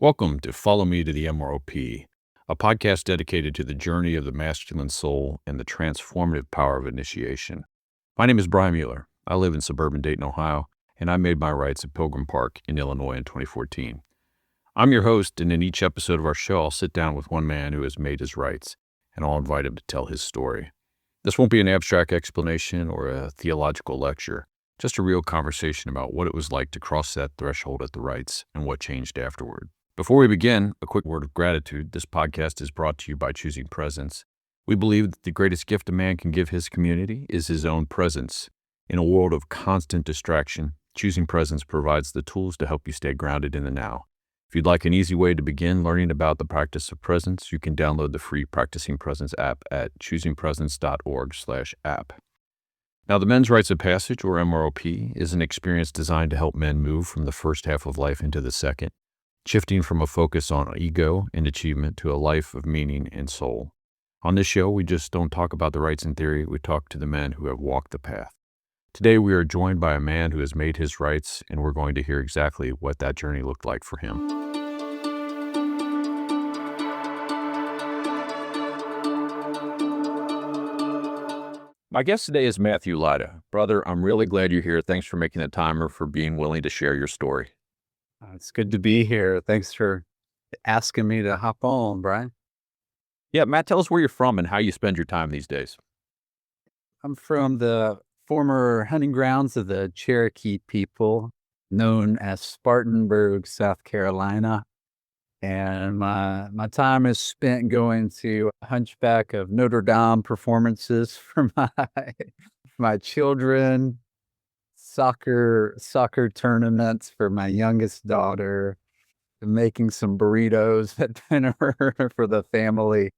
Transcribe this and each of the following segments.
Welcome to Follow Me to the MROP, a podcast dedicated to the journey of the masculine soul and the transformative power of initiation. My name is Brian Mueller. I live in suburban Dayton, Ohio, and I made my rites at Pilgrim Park in Illinois in 2014. I'm your host, and in each episode of our show, I'll sit down with one man who has made his rites, and I'll invite him to tell his story. This won't be an abstract explanation or a theological lecture, just a real conversation about what it was like to cross that threshold at the rites and what changed afterward. Before we begin, a quick word of gratitude. This podcast is brought to you by Choosing Presence. We believe that the greatest gift a man can give his community is his own presence. In a world of constant distraction, Choosing Presence provides the tools to help you stay grounded in the now. If you'd like an easy way to begin learning about the practice of presence, you can download the free Practicing Presence app at choosingpresence.org/app. Now, the Men's Rites of Passage, or MROP, is an experience designed to help men move from the first half of life into the second, shifting from a focus on ego and achievement to a life of meaning and soul. On this show, we just don't talk about the rites in theory, we talk to the men who have walked the path. Today, we are joined by a man who has made his rites, and we're going to hear exactly what that journey looked like for him. My guest today is Matthew Lyda. Brother, I'm really glad you're here. Thanks for making the time or for being willing to share your story. It's good to be here. Thanks for asking me to hop on, Brian. Yeah, Matt, tell us where you're from and how you spend your time these days. I'm from the former hunting grounds of the Cherokee people, known as Spartanburg, South Carolina. And my time is spent going to Hunchback of Notre Dame performances for my children, soccer tournaments for my youngest daughter, making some burritos at dinner for the family.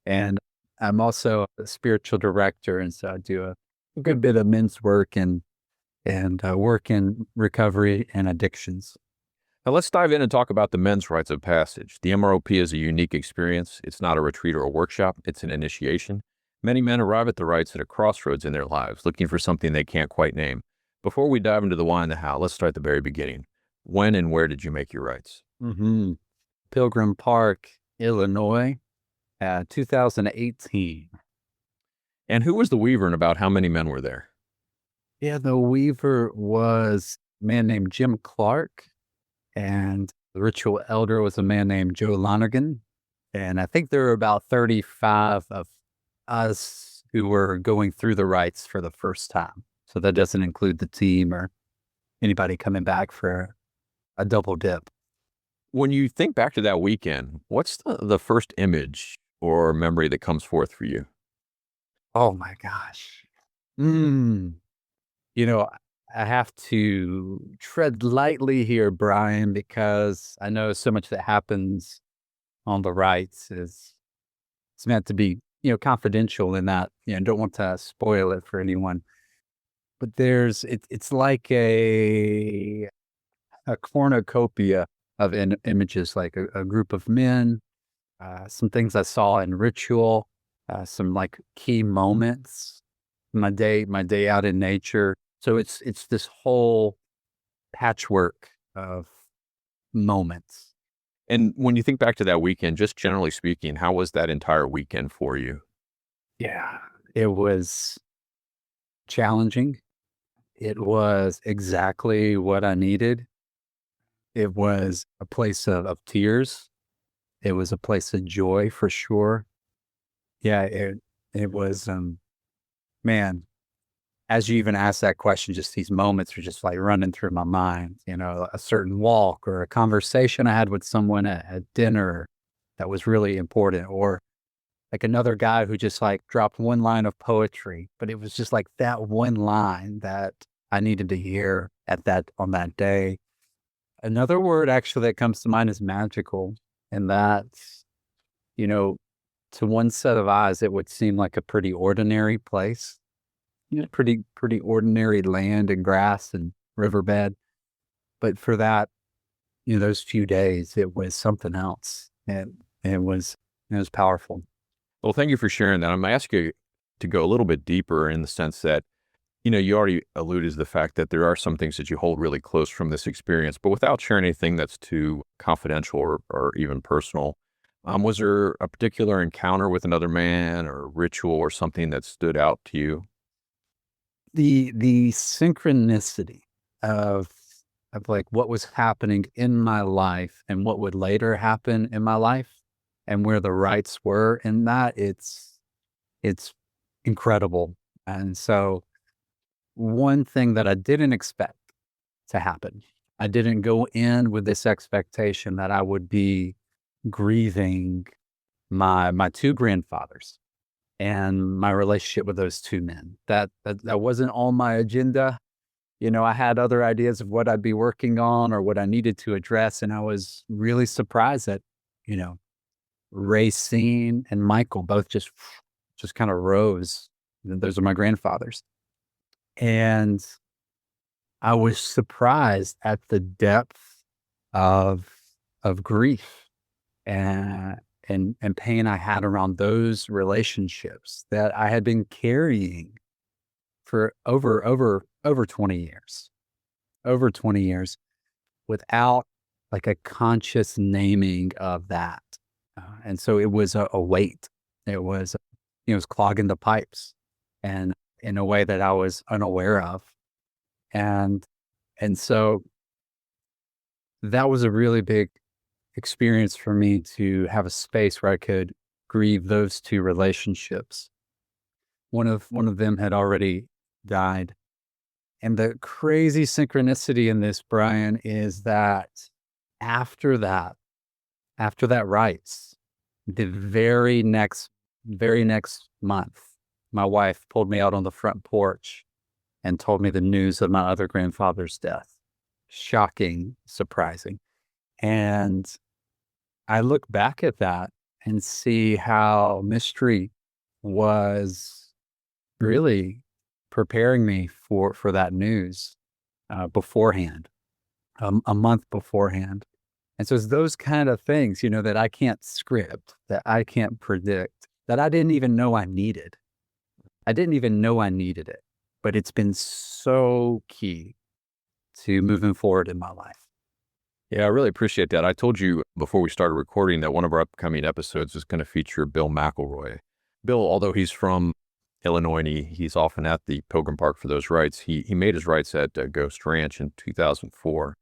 And I'm also a spiritual director, and so I do a good bit of men's work and work in recovery and addictions. Now let's dive in and talk about the Men's Rites of Passage. The MROP is a unique experience. It's not a retreat or a workshop. It's an initiation. Many men arrive at the rites at a crossroads in their lives, looking for something they can't quite name. Before we dive into the why and the how, let's start at the very beginning. When and where did you make your rites? Pilgrim Park, Illinois, 2018. And who was the weaver and about how many men were there? Yeah, the weaver was a man named Jim Clarke, and the ritual elder was a man named Joe Lonergan. And I think there were about 35 of us who were going through the rites for the first time. So that doesn't include the team or anybody coming back for a double dip. When you think back to that weekend, what's the first image or memory that comes forth for you? Oh my gosh. I have to tread lightly here, Brian, because I know so much that happens on the rites it's meant to be, confidential in that, don't want to spoil it for anyone. But it's like a cornucopia of images, like a group of men, some things I saw in ritual, some like key moments, my day out in nature. So it's this whole patchwork of moments. And when you think back to that weekend, just generally speaking, how was that entire weekend for you? Yeah, it was challenging. It was exactly what I needed. It was a place of tears. It was a place of joy for sure. Yeah, it was, man, as you even asked that question, just these moments were just like running through my mind, a certain walk or a conversation I had with someone at dinner that was really important, or like another guy who just like dropped one line of poetry, but it was just like that one line that I needed to hear on that day. Another word actually that comes to mind is magical. And that's, to one set of eyes, it would seem like a pretty ordinary place, pretty ordinary land and grass and riverbed. But for that, those few days, it was something else. And it was powerful. Well, thank you for sharing that. I'm going to ask you to go a little bit deeper in the sense that You already alluded to the fact that there are some things that you hold really close from this experience, but without sharing anything that's too confidential or even personal. Was there a particular encounter with another man or ritual or something that stood out to you? The synchronicity of like what was happening in my life and what would later happen in my life and where the rights were in that, it's incredible. And so one thing that I didn't expect to happen, I didn't go in with this expectation that I would be grieving my two grandfathers and my relationship with those two men. That wasn't on my agenda. I had other ideas of what I'd be working on or what I needed to address, and I was really surprised that, you know, Racine and Michael both just kind of rose. Those are my grandfathers. And I was surprised at the depth of grief and and pain I had around those relationships that I had been carrying for over 20 years. Over 20 years without like a conscious naming of that. And so it was a weight. It was, it was clogging the pipes and in a way that I was unaware of. And so that was a really big experience for me to have a space where I could grieve those two relationships. One of them had already died. And the crazy synchronicity in this, Brian, is that after that, after that rites, the very next month, my wife pulled me out on the front porch and told me the news of my other grandfather's death. Shocking, surprising. And I look back at that and see how mystery was really preparing me for that news beforehand, a month beforehand. And so it's those kind of things, that I can't script, that I can't predict, that I didn't even know I needed. I didn't even know I needed it, but it's been so key to moving forward in my life. Yeah, I really appreciate that. I told you before we started recording that one of our upcoming episodes is going to feature Bill McElroy. Bill, although he's from Illinois and he's often at the Pilgrim Park for those rites, he made his rites at Ghost Ranch in 2004.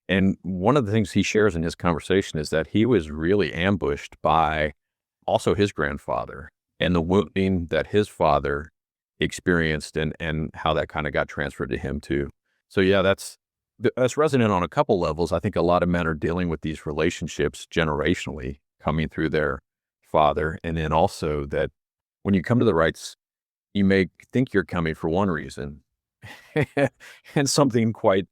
And one of the things he shares in his conversation is that he was really ambushed by also his grandfather and the wounding that his father experienced and how that kind of got transferred to him too. So yeah, that's resonant on a couple levels. I think a lot of men are dealing with these relationships generationally coming through their father. And then also that when you come to the rites, you may think you're coming for one reason and something quite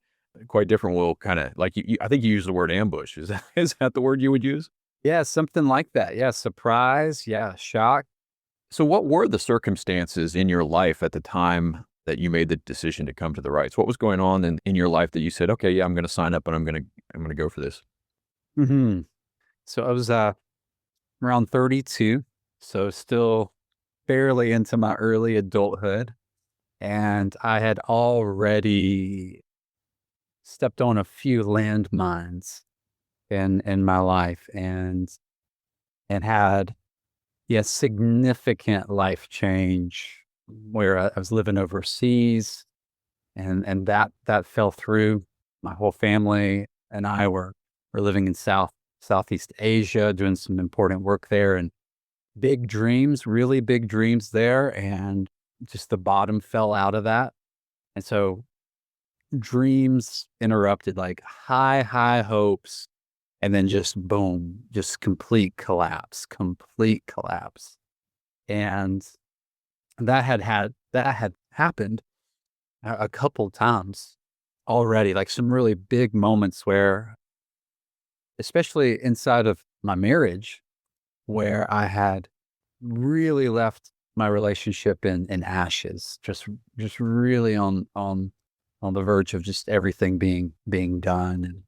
different will kind of like I think you use the word ambush. Is that the word you would use? Yeah, something like that. Yeah, surprise. Yeah, shock. So what were the circumstances in your life at the time that you made the decision to come to the rites? What was going on in your life that you said, okay, yeah, I'm going to sign up and I'm going to go for this. hmm So I was around 32, so still barely into my early adulthood. And I had already stepped on a few landmines in my life and had, yes, significant life change where I was living overseas and that fell through. My whole family and I were living in Southeast Asia, doing some important work there and big dreams, really big dreams there, and just the bottom fell out of that. And so dreams interrupted, like high hopes, and then just boom, just complete collapse. And that had happened a couple times already, like some really big moments where, especially inside of my marriage, where I had really left my relationship in ashes, just really on the verge of just everything being done. And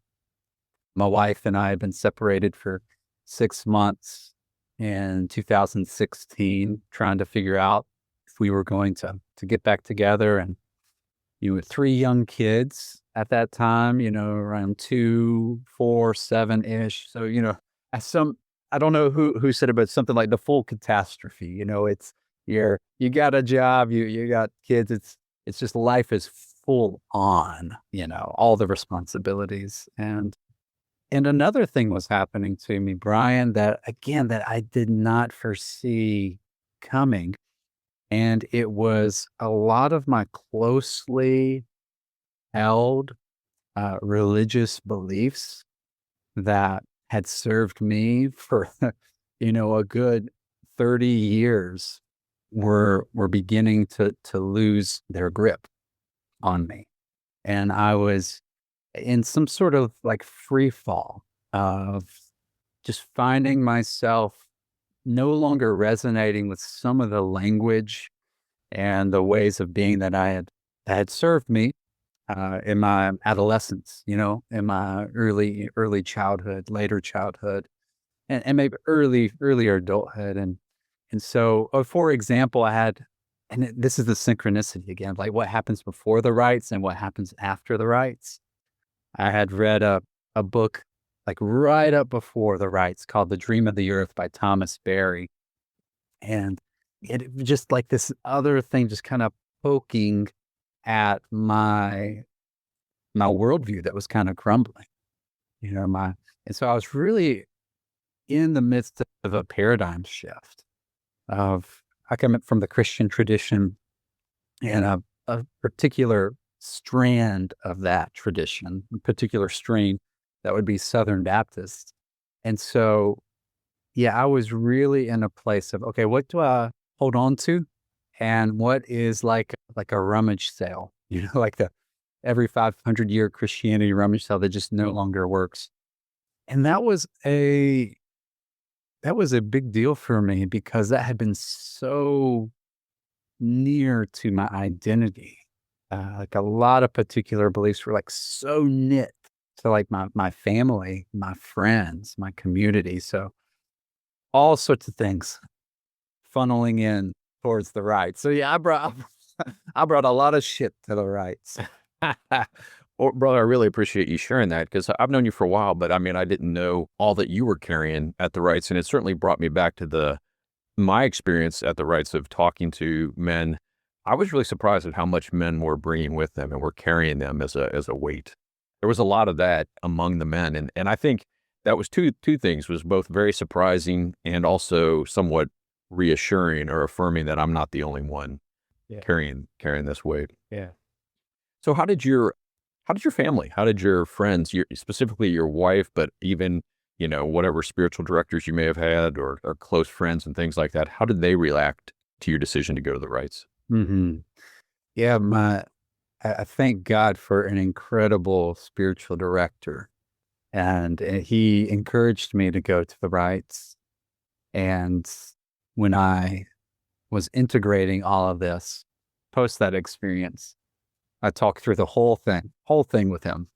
my wife and I had been separated for 6 months in 2016, trying to figure out if we were going to get back together. And with 3 young kids at that time, around 2, 4, 7-ish. So, as some I don't know who said it, but something like the full catastrophe. It's you got a job, you got kids. It's just life is full on, all the responsibilities. And another thing was happening to me, Brian, that again that I did not foresee coming. And it was a lot of my closely held religious beliefs that had served me for, a good 30 years were beginning to lose their grip on me. And I was in some sort of like free fall of just finding myself no longer resonating with some of the language and the ways of being that had served me in my adolescence, in my early childhood, later childhood, and maybe earlier adulthood. And so, for example, this is the synchronicity again, like what happens before the rites and what happens after the rites. I had read a book like right up before the rites called The Dream of the Earth by Thomas Berry. And it just like this other thing just kind of poking at my worldview that was kind of crumbling, and so I was really in the midst of a paradigm shift of I come from the Christian tradition and a particular strand of that tradition, a particular strain that would be Southern Baptist. And so, yeah, I was really in a place of, okay, what do I hold on to? And what is like a rummage sale, like the every 500-year Christianity rummage sale that just no longer works. And that was a big deal for me because that had been so near to my identity. Like a lot of particular beliefs were like so knit to like my family, my friends, my community. So all sorts of things funneling in towards the right. So yeah, I brought a lot of shit to the rights. Well, brother, I really appreciate you sharing that because I've known you for a while, but I mean, I didn't know all that you were carrying at the rights, and it certainly brought me back to my experience at the rights of talking to men. I was really surprised at how much men were bringing with them and were carrying them as a weight. There was a lot of that among the men, and I think that was two things, was both very surprising and also somewhat reassuring or affirming that I'm not the only one Yeah. carrying this weight. Yeah. So how did your family, how did your friends, specifically your wife, but even, whatever spiritual directors you may have had or close friends and things like that, how did they react to your decision to go to the rites? Hmm. Yeah. I thank God for an incredible spiritual director. And he encouraged me to go to the rites. And when I was integrating all of this, post that experience, I talked through the whole thing with him.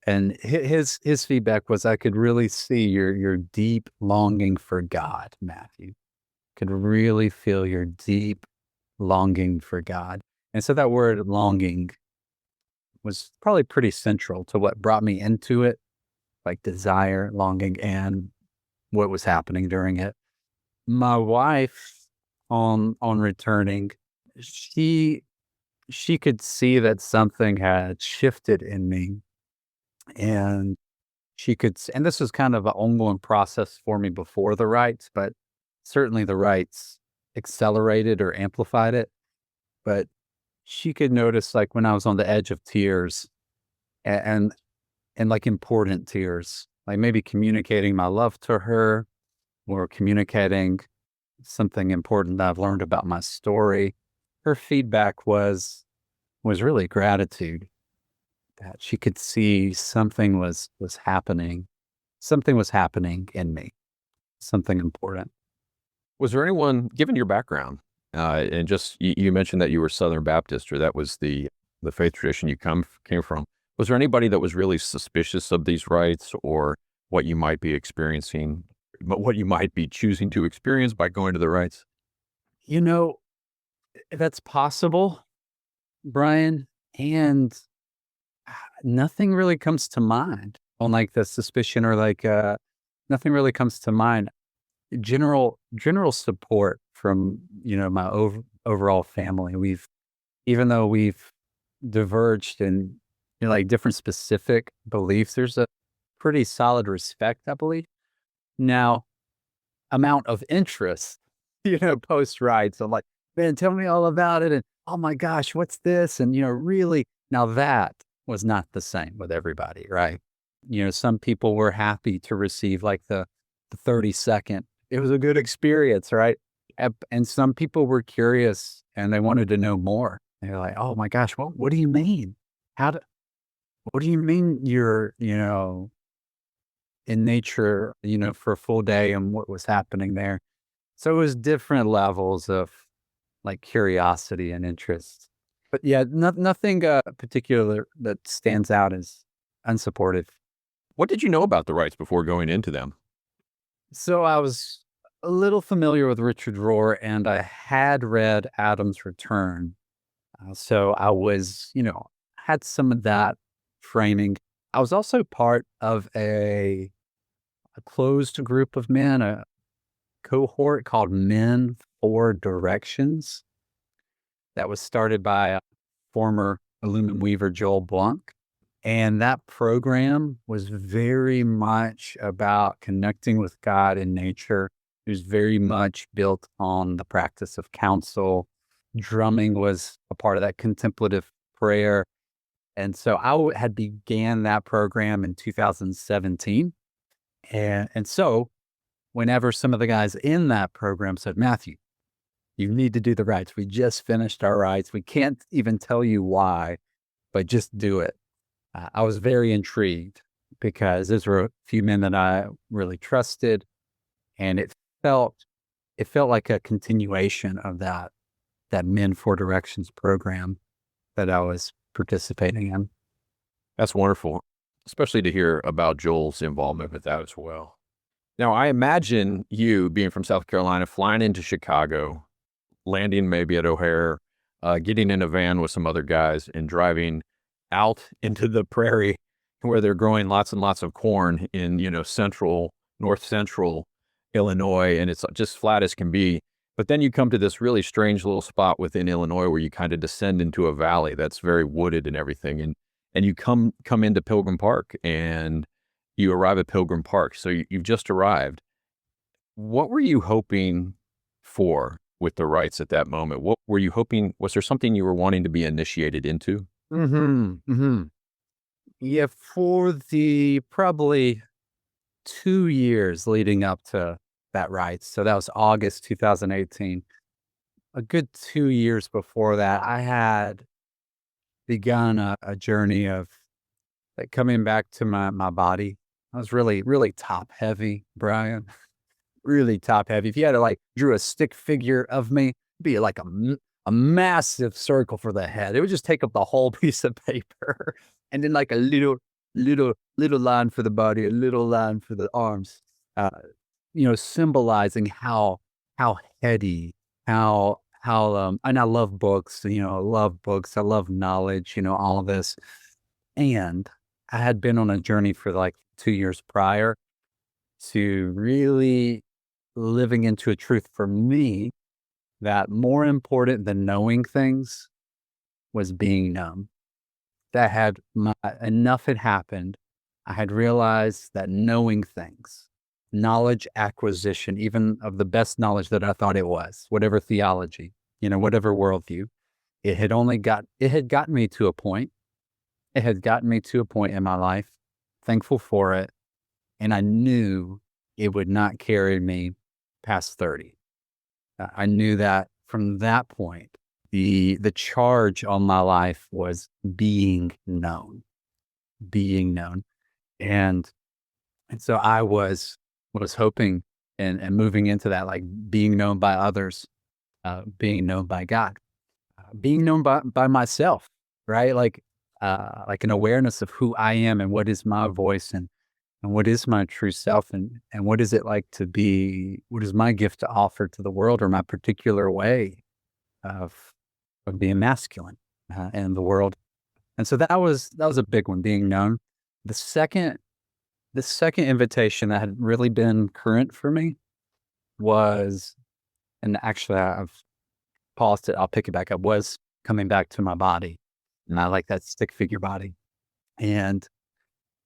And his feedback was I could really see your deep longing for God, Matthew. Could really feel your deep longing for God. And so that word longing was probably pretty central to what brought me into it, like desire, longing, and what was happening during it. My wife on returning, she she could see that something had shifted in me, and and this was kind of an ongoing process for me before the rites, but certainly the rites accelerated or amplified it. But she could notice like when I was on the edge of tears and like important tears, like maybe communicating my love to her or communicating something important that I've learned about my story. Her feedback was really gratitude that she could see something was happening in me, something important. Was there anyone, given your background, and just you mentioned that you were Southern Baptist, or that was the faith tradition you came from. Was there anybody that was really suspicious of these rites or what you might be experiencing, but what you might be choosing to experience by going to the rites? You know, that's possible, Brian. And nothing really comes to mind on like the suspicion or like, nothing really comes to mind. General support from, my overall family. Even though we've diverged in, like different specific beliefs, there's a pretty solid respect, I believe. Now, amount of interest, post rights. I'm like, man, tell me all about it. And oh my gosh, what's this? And, really, now that was not the same with everybody, right? Some people were happy to receive like the 30-second. It was a good experience, right? And some people were curious and they wanted to know more. They're like, oh my gosh, what do you mean? How do, what do you mean you're, in nature, for a full day and what was happening there? So it was different levels of like curiosity and interest. But yeah, nothing particular that stands out as unsupportive. What did you know about the rites before going into them? So I was a little familiar with Richard Rohr and I had read Adam's Return. So I was, had some of that framing. I was also part of a closed group of men, a cohort called Men for Directions that was started by a former Illumin Weaver, Joel Blunk. And that program was very much about connecting with God and nature. It was very much built on the practice of counsel. Drumming was a part of that, contemplative prayer. And so had began that program in 2017. And so whenever some of the guys in that program said, Matthew, you need to do the rites. We just finished our rites. We can't even tell you why, but just do it. I was very intrigued because those were a few men that I really trusted. And it felt like a continuation of that Men for Directions program that I was participating in. That's wonderful, especially to hear about Joel's involvement with that as well. Now, I imagine you being from South Carolina, flying into Chicago, landing maybe at O'Hare, getting in a van with some other guys and driving out into the prairie where they're growing lots and lots of corn in, north central Illinois, and it's just flat as can be. But then you come to this really strange little spot within Illinois where you kind of descend into a valley that's very wooded and everything. And you come into Pilgrim Park and you arrive at Pilgrim Park. So you've just arrived. What were you hoping for with the rites at that moment? What were you hoping? Was there something you were wanting to be initiated into? Yeah, for the probably 2 years leading up to that rite. So that was August 2018. A good 2 years before that, I had begun a journey of like coming back to my body. I was really, really top heavy, Brian. Really top heavy. If you had to like drew a stick figure of me, it'd be like a massive circle for the head. It would just take up the whole piece of paper, and then like a little line for the body, a little line for the arms. Symbolizing how heady, and I love books. I love books. I love knowledge. All of this, and I had been on a journey for like 2 years prior to really living into a truth for me that more important than knowing things was being known. Enough had happened. I had realized that knowing things, knowledge acquisition, even of the best knowledge that I thought it was, whatever theology, whatever worldview, it had gotten me to a point. It had gotten me to a point in my life, thankful for it. And I knew it would not carry me past 30. I knew that from that point, the charge on my life was being known. And so I was hoping and moving into that, like being known by others, being known by God, being known by myself, right? Like an awareness of who I am and what is my voice and what is my true self and what is it like to be, what is my gift to offer to the world or my particular way of being masculine in the world. And so that was a big one, being known. The second the second invitation that had really been current for me was, and actually I've paused it, I'll pick it back up, was coming back to my body. And I like that stick figure body. And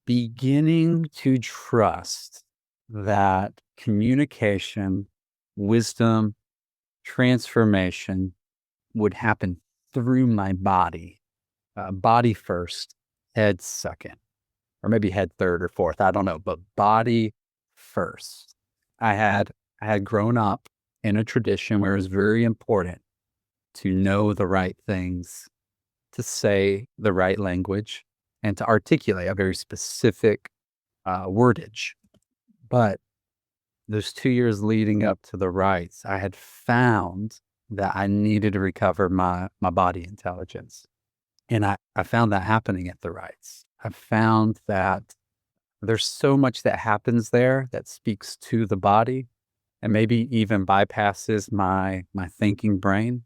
beginning to trust that communication, wisdom, transformation would happen through my body. Body first, head second, or maybe head third or fourth. I don't know, but body first. I had grown up in a tradition where it was very important to know the right things, to say the right language, and to articulate a very specific wordage. But those 2 years leading up to the rites, I had found that I needed to recover my body intelligence. And I found that happening at the rites. I found that there's so much that happens there that speaks to the body and maybe even bypasses my thinking brain,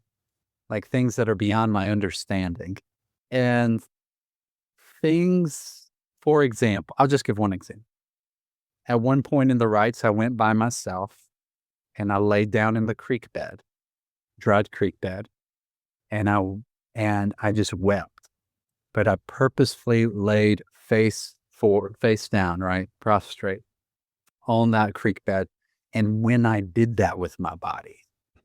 like things that are beyond my understanding. And things, for example, I'll just give one example. At one point in the rites, I went by myself and I laid down in the creek bed, dried creek bed, and I just wept. But I purposefully laid face forward, face down, right, prostrate on that creek bed. And when I did that with my body,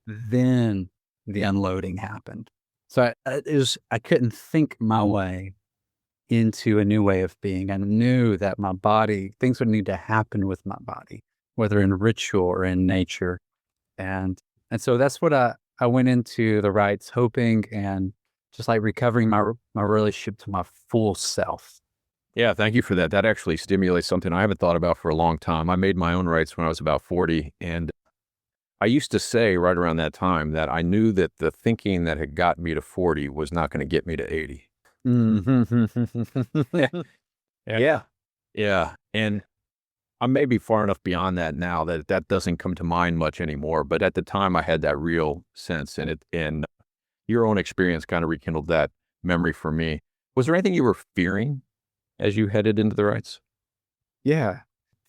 then the unloading happened. So I couldn't think my way into a new way of being. I knew that my body, things would need to happen with my body, whether in ritual or in nature. And so that's what I went into the rites hoping, and just like recovering my relationship to my full self. Yeah, thank you for that. That actually stimulates something I haven't thought about for a long time. I made my own rights when I was about 40, and I used to say right around that time that I knew that the thinking that had got me to 40 was not going to get me to 80. Yeah. Yeah. Yeah, and I may be far enough beyond that now that that doesn't come to mind much anymore, but at the time I had that real sense, and your own experience kind of rekindled that memory for me. Was there anything you were fearing as you headed into the rites? Yeah.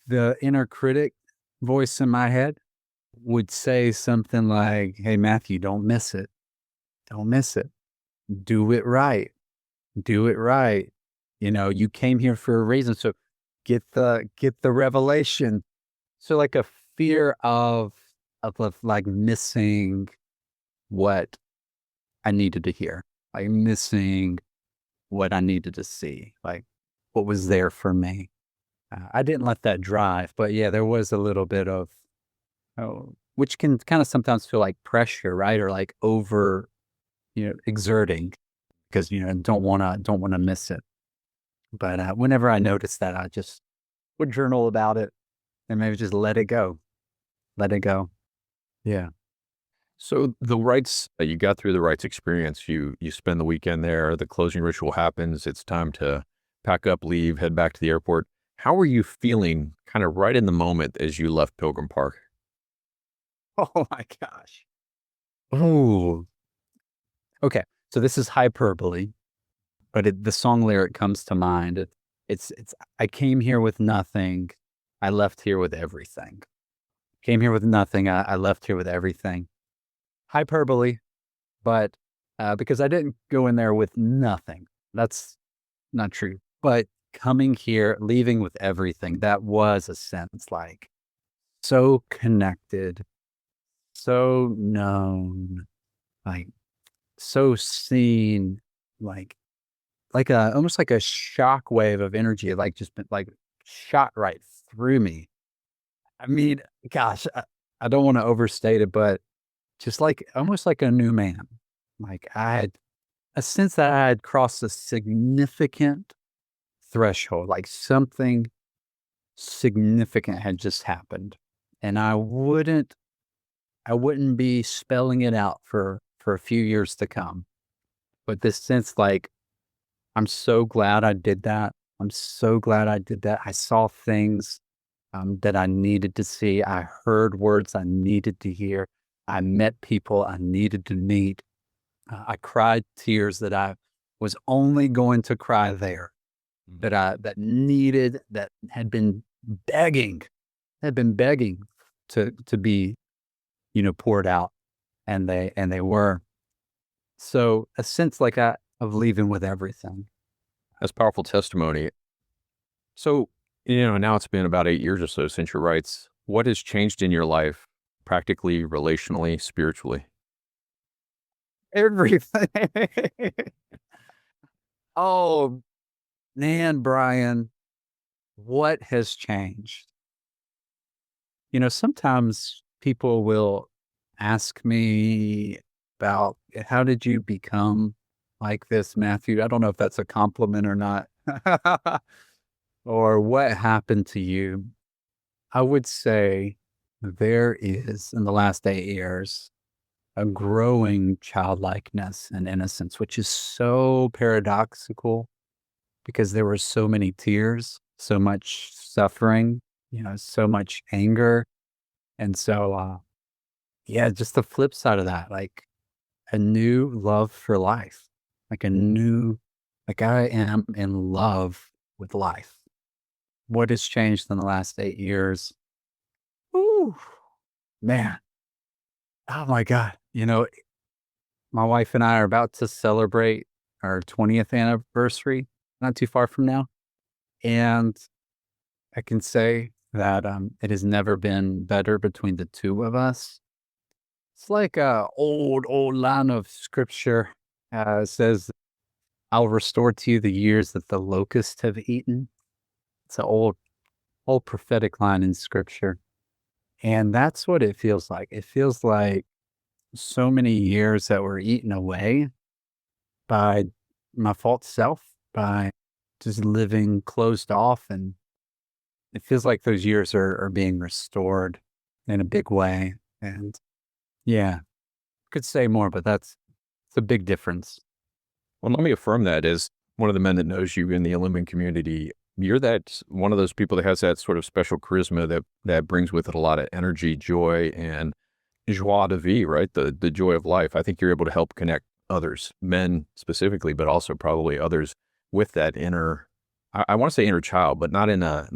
The inner critic voice in my head would say something like, "Hey, Matthew, don't miss it. Don't miss it. Do it right. Do it right. You came here for a reason. So get the revelation." So like a fear of like missing what I needed to hear, like missing what I needed to see, like what was there for me. I didn't let that drive, but yeah, there was a little bit of, which can kind of sometimes feel like pressure, right? Or like over, exerting because, don't want to miss it. But whenever I noticed that, I just would journal about it and maybe just let it go, let it go. Yeah. So the rites, you got through the rites experience, you spend the weekend there, the closing ritual happens, it's time to pack up, leave, head back to the airport. How were you feeling kind of right in the moment as you left Pilgrim Park? Oh my gosh. Oh, okay. So this is hyperbole, but the song lyric comes to mind. It's I came here with nothing. I left here with everything. Came here with nothing. I left here with everything. Hyperbole, but because I didn't go in there with nothing. That's not true. But coming here, leaving with everything, that was a sense like so connected, so known, like so seen, like a almost like a shockwave of energy, like just been like shot right through me. I mean, gosh, I don't want to overstate it, but just like almost like a new man. Like I had a sense that I had crossed a significant threshold, like something significant had just happened. And I wouldn't be spelling it out for a few years to come. But this sense like I'm so glad I did that. I'm so glad I did that. I saw things that I needed to see. I heard words I needed to hear. I met people I needed to meet. I cried tears that I was only going to cry there, that had been begging, to be, poured out, and they were. So a sense like that of leaving with everything. That's powerful testimony. So, now it's been about 8 years or so since your rights. What has changed in your life, practically, relationally, spiritually? Everything. Oh, man, Brian, what has changed? Sometimes people will ask me about, how did you become like this, Matthew? I don't know if that's a compliment or not. Or what happened to you? I would say there is, in the last 8 years, a growing childlikeness and innocence, which is so paradoxical because there were so many tears, so much suffering, so much anger. And so, yeah, just the flip side of that, like a new love for life, like like I am in love with life. What has changed in the last 8 years? Ooh, man. Oh my God. My wife and I are about to celebrate our 20th anniversary, not too far from now. And I can say that it has never been better between the two of us. It's like a old line of scripture. It says, I'll restore to you the years that the locusts have eaten. It's an old prophetic line in scripture. And that's what it feels like. It feels like so many years that were eaten away by my false self, by just living closed off. And it feels like those years are being restored in a big way. And yeah, could say more, but it's a big difference. Well, let me affirm that as one of the men that knows you in the Olympian community. You're that one of those people that has that sort of special charisma that brings with it a lot of energy, joy, and joie de vivre, right? The joy of life. I think you're able to help connect others, men specifically, but also probably others with that inner. I want to say inner child, but not in a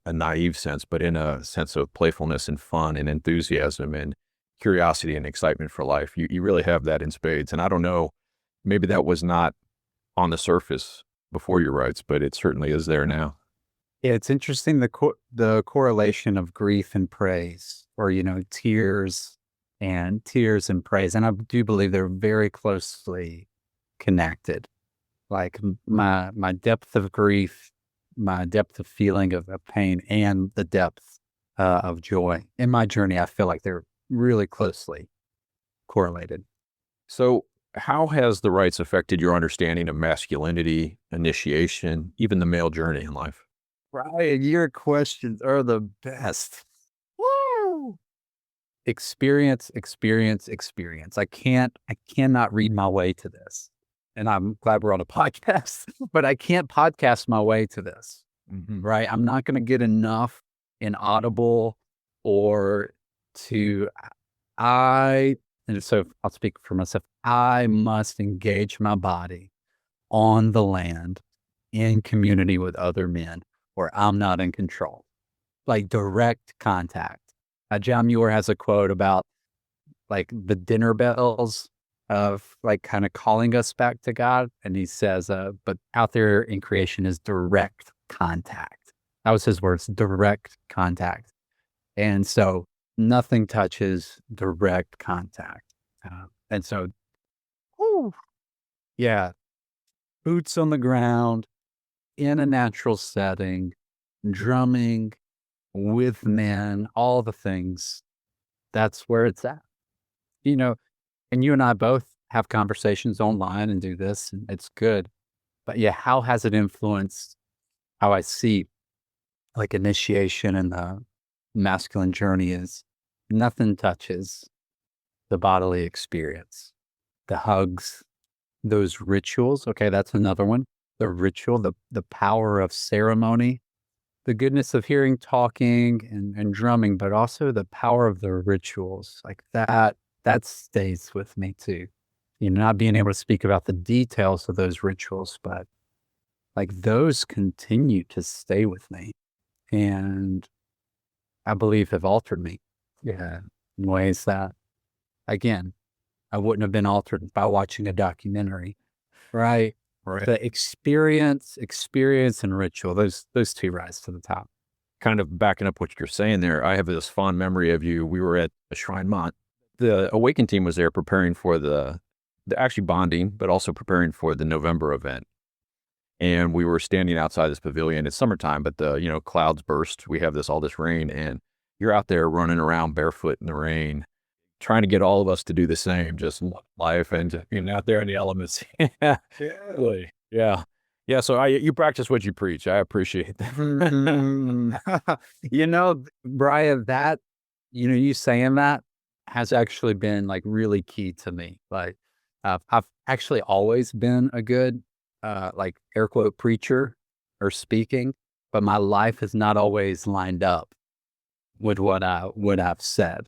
naive sense, but in a sense of playfulness and fun and enthusiasm and curiosity and excitement for life. You really have that in spades, and I don't know. Maybe that was not on the surface before your rights, but it certainly is there now. Yeah, it's interesting the correlation of grief and praise, or tears and praise, and I do believe they're very closely connected. Like my depth of grief, my depth of feeling of pain, and the depth of joy in my journey, I feel like they're really closely correlated. So, how has the rights affected your understanding of masculinity, initiation, even the male journey in life? Brian, your questions are the best. Woo! Experience, experience, experience. I cannot read my way to this. And I'm glad we're on a podcast, but I can't podcast my way to this, right? I'm not going to get enough in Audible or to, and so I'll speak for myself. I must engage my body on the land in community with other men, or I'm not in control. Like direct contact. John Muir has a quote about like the dinner bells of like kind of calling us back to God. And he says, but out there in creation is direct contact. That was his words, direct contact. And so nothing touches direct contact. And so, whew, yeah, boots on the ground in a natural setting, drumming with men, all the things. That's where it's at. You know, and you and I both have conversations online and do this, and it's good. But yeah, how has it influenced how I see like initiation and the masculine journey is nothing touches the bodily experience, the hugs, those rituals. Okay, that's another one. The ritual, the power of ceremony, the goodness of hearing talking and drumming, but also the power of the rituals like that stays with me too. not being able to speak about the details of those rituals, but like those continue to stay with me and I believe have altered me. Yeah. In ways that, again, I wouldn't have been altered by watching a documentary. Right. Right. The experience, and ritual, those two rise to the top. Kind of backing up what you're saying there, I have this fond memory of you. We were at a Shrine Mont. The Awaken team was there preparing for the actually bonding, but also preparing for the November event. And we were standing outside this pavilion. It's summertime, but the clouds burst. We have all this rain, and you're out there running around barefoot in the rain, trying to get all of us to do the same, just life and being out there in the elements. Yeah, really. Yeah. Yeah, so you practice what you preach. I appreciate that. Brian, that, you saying that has actually been like really key to me. Like, I've actually always been a good, like air quote preacher or speaking, but my life has not always lined up with what I've said.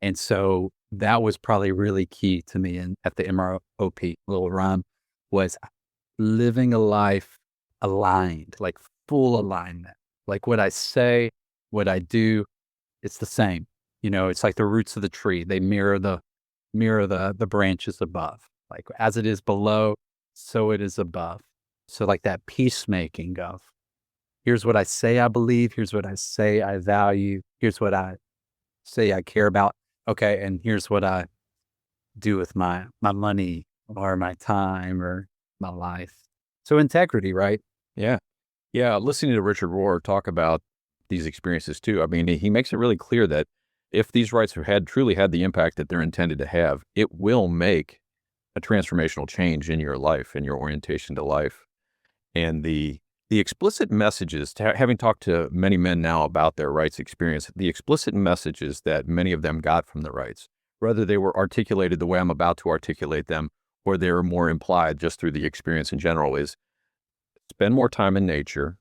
And so that was probably really key to me at the MROP little run was living a life aligned, like full alignment. Like what I say, what I do, it's the same. It's like the roots of the tree. They mirror the branches above. Like as it is below, so it is above. So like that peacemaking of here's what I say I believe, here's what I say I value, here's what I say I care about. Okay, and here's what I do with my money or my time or my life. So integrity, right? Yeah. Yeah, listening to Richard Rohr talk about these experiences too, I mean, he makes it really clear that if these rites have truly had the impact that they're intended to have, it will make a transformational change in your life and your orientation to life. And the explicit messages, having talked to many men now about their rites experience, the explicit messages that many of them got from the rites, whether they were articulated the way I'm about to articulate them, or they were more implied just through the experience in general, is spend more time in nature,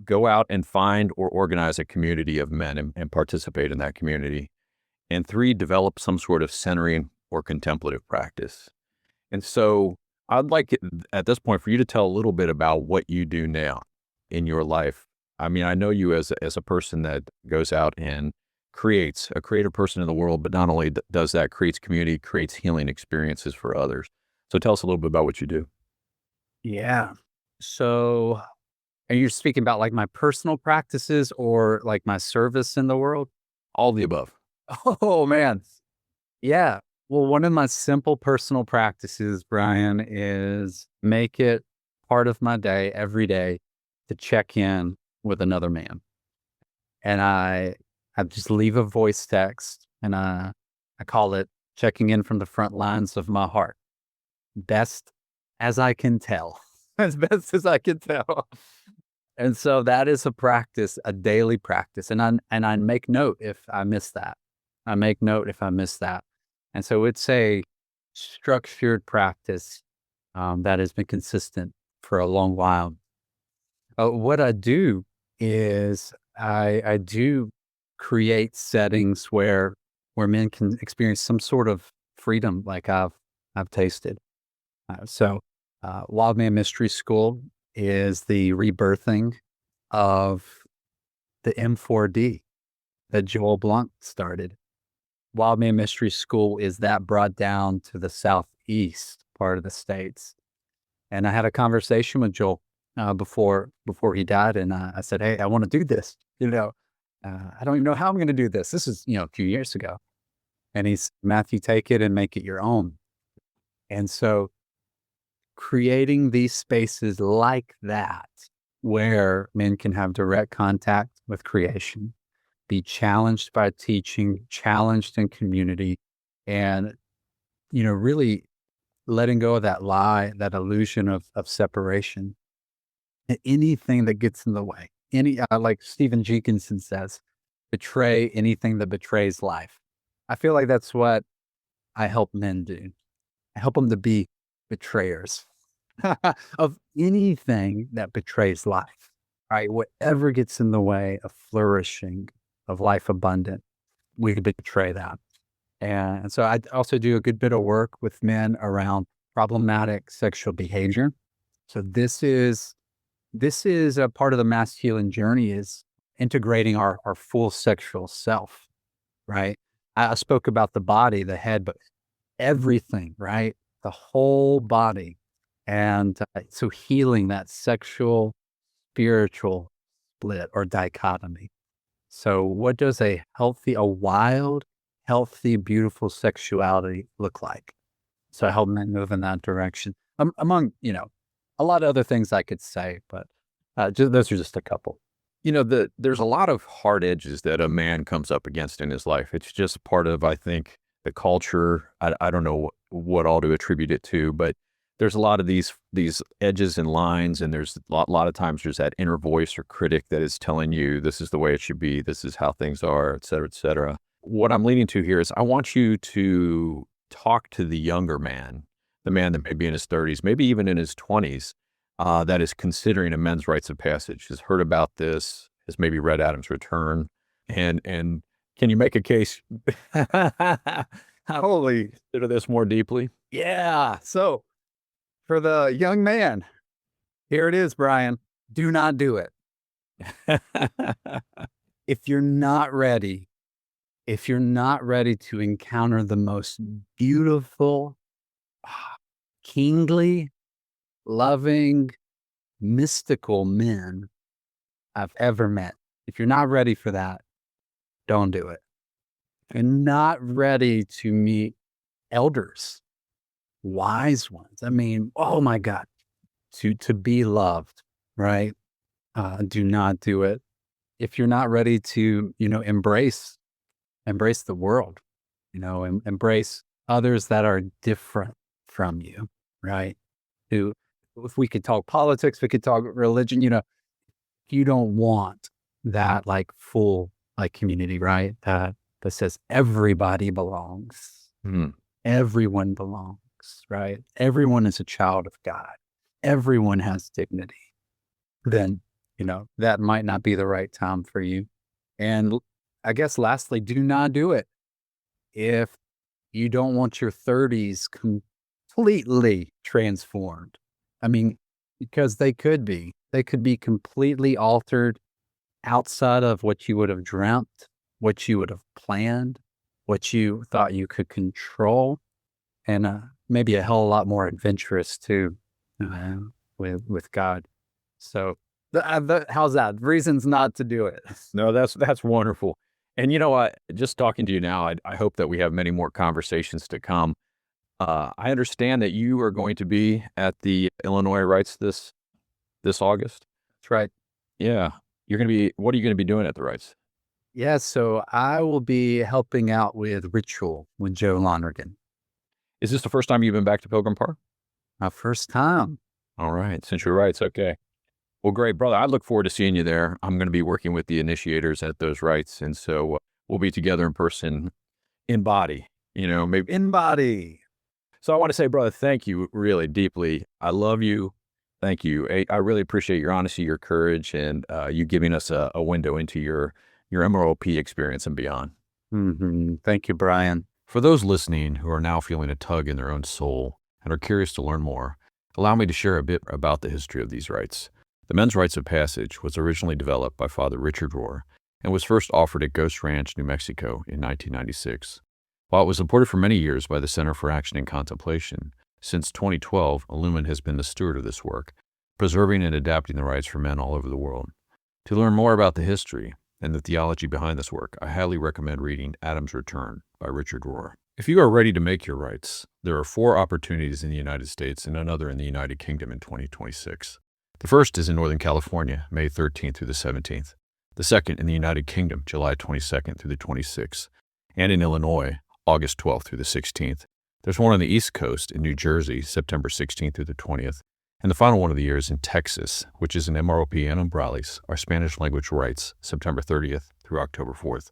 go out and find or organize a community of men and participate in that community. And 3, develop some sort of centering or contemplative practice. And so I'd like at this point for you to tell a little bit about what you do now in your life. I mean, I know you as a person that goes out and creates, a creative person in the world, but not only does that, creates community, creates healing experiences for others. So tell us a little bit about what you do. Yeah. So are you speaking about like my personal practices or like my service in the world? All the above. Oh man. Yeah. Well, one of my simple personal practices, Brian, is make it part of my day every day to check in with another man. And I just leave a voice text and I call it checking in from the front lines of my heart. Best as I can tell. As best as I can tell. And so that is a practice, a daily practice. And I make note if I miss that. I make note if I miss that. And so it's a structured practice that has been consistent for a long while. What I do is I do create settings where men can experience some sort of freedom like I've tasted. Wild Man Mystery School is the rebirthing of the M4D that Joel Blunk started. Wild Man Mystery School is that brought down to the southeast part of the states. And I had a conversation with Joel before he died, and I said, "Hey, I want to do this. I don't even know how I'm going to do this." This is a few years ago, and he's Matthew, take it and make it your own. And so, creating these spaces like that, where men can have direct contact with creation, be challenged by teaching, challenged in community, and, really letting go of that lie, that illusion of separation, and anything that gets in the way. Like Stephen Jenkinson says, betray anything that betrays life. I feel like that's what I help men do. I help them to be betrayers of anything that betrays life, right? Whatever gets in the way of flourishing, of life abundant, we betray that. And so I also do a good bit of work with men around problematic sexual behavior. So this is a part of the masculine journey, is integrating our full sexual self, right? I spoke about the body, the head, but everything, right? The whole body. And so healing that sexual, spiritual split or dichotomy. So what does a wild, healthy, beautiful sexuality look like? So I help men move in that direction. Among, a lot of other things I could say, but those are just a couple. There's a lot of hard edges that a man comes up against in his life. It's just part of, I think, the culture. I don't know what all to attribute it to, but there's a lot of these edges and lines, and there's a lot of times there's that inner voice or critic that is telling you this is the way it should be, this is how things are, et cetera, et cetera. What I'm leading to here is I want you to talk to the younger man, the man that may be in his 30s, maybe even in his 20s, that is considering a men's rites of passage, has heard about this, has maybe read Adam's Return, and can you make a case? Holy, consider this more deeply. Yeah. So for the young man, here it is, Brian. Do not do it. If you're not ready to encounter the most beautiful, kingly, loving, mystical men I've ever met, if you're not ready for that, don't do it. And not ready to meet elders, wise ones. I mean, oh my God, to be loved, right? Do not do it. If you're not ready to, embrace the world, embrace others that are different from you, right? Who, if we could talk politics, we could talk religion, you don't want that like full like community, right? That says everybody belongs. Everyone belongs, right? Everyone is a child of God. Everyone has dignity. Then, that might not be the right time for you. And I guess lastly, do not do it if you don't want your 30s completely transformed. I mean, because they could be completely altered outside of what you would have dreamt, what you would have planned, what you thought you could control, and maybe a hell of a lot more adventurous too, with God. So how's that? Reasons not to do it. No, that's wonderful. And just talking to you now, I hope that we have many more conversations to come. I understand that you are going to be at the Illinois Rites this August. That's right. Yeah. What are you going to be doing at the Rites? Yeah, so I will be helping out with ritual with Joe Lonergan. Is this the first time you've been back to Pilgrim Park? My first time. All right. Century Rites. Okay. Well, great, brother. I look forward to seeing you there. I'm going to be working with the initiators at those rites. And so we'll be together in person, in body, maybe In body. So I want to say, brother, thank you really deeply. I love you. Thank you. I really appreciate your honesty, your courage, and you giving us a window into your MROP experience and beyond. Thank you, Brian. For those listening who are now feeling a tug in their own soul and are curious to learn more, allow me to share a bit about the history of these rites. The Men's Rites of Passage was originally developed by Father Richard Rohr and was first offered at Ghost Ranch, New Mexico in 1996. While it was supported for many years by the Center for Action and Contemplation, since 2012, Illumin has been the steward of this work, preserving and adapting the rites for men all over the world. To learn more about the history and the theology behind this work, I highly recommend reading Adam's Return by Richard Rohr. If you are ready to make your rites, there are 4 opportunities in the United States and another in the United Kingdom in 2026. The first is in Northern California, May 13th through the 17th. The second in the United Kingdom, July 22nd through the 26th. And in Illinois, August 12th through the 16th. There's one on the East Coast in New Jersey, September 16th through the 20th. And the final one of the year is in Texas, which is in MROP and Umbrales, our Spanish language rites, September 30th through October 4th.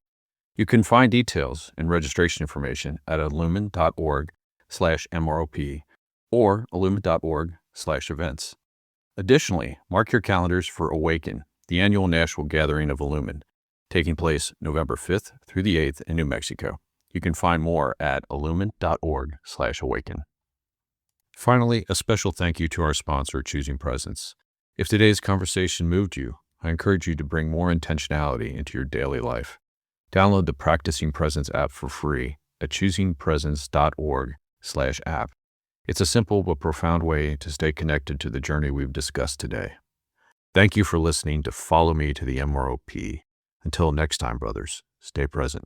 You can find details and registration information at illumin.org/MROP or illumin.org/events. Additionally, mark your calendars for Awaken, the annual national gathering of Illumin, taking place November 5th through the 8th in New Mexico. You can find more at illumin.org/awaken. Finally, a special thank you to our sponsor, Choosing Presence. If today's conversation moved you, I encourage you to bring more intentionality into your daily life. Download the Practicing Presence app for free at choosingpresence.org/app. It's a simple but profound way to stay connected to the journey we've discussed today. Thank you for listening to Follow Me to the MROP. Until next time, brothers, stay present.